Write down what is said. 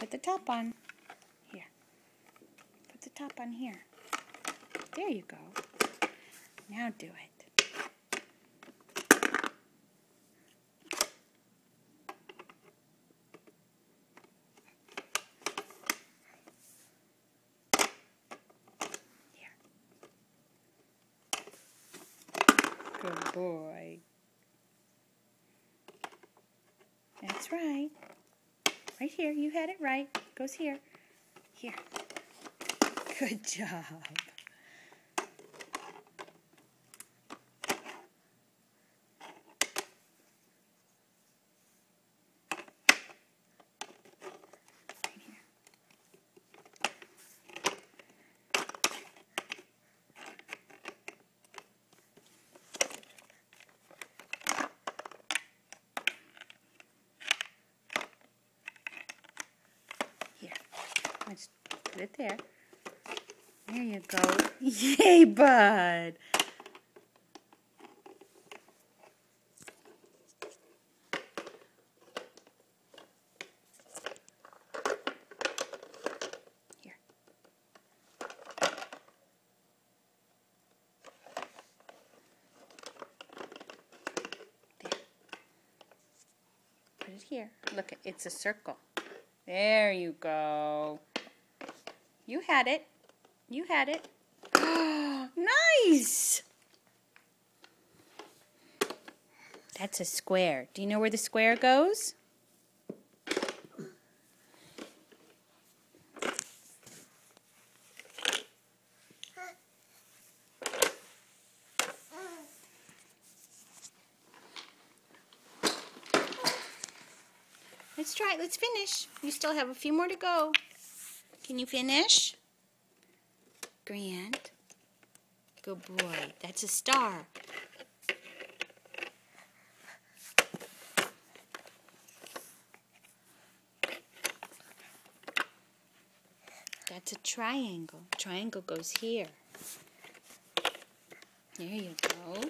Put the top on. Here. Put the top on here. There you go. Now do it. Good boy. That's right. Right here. You had it right. Goes here. Here. Good job. Right here. Here. Let's put it there. There you go. Yay, bud. Here. There. Put it here. Look, it's a circle. There you go. You had it. You had it. Nice! That's a square. Do you know where the square goes? Let's try it. Let's finish. You still have a few more to go. Can you finish? Grant. Good boy. That's a star. That's a triangle. Triangle goes here. There you go.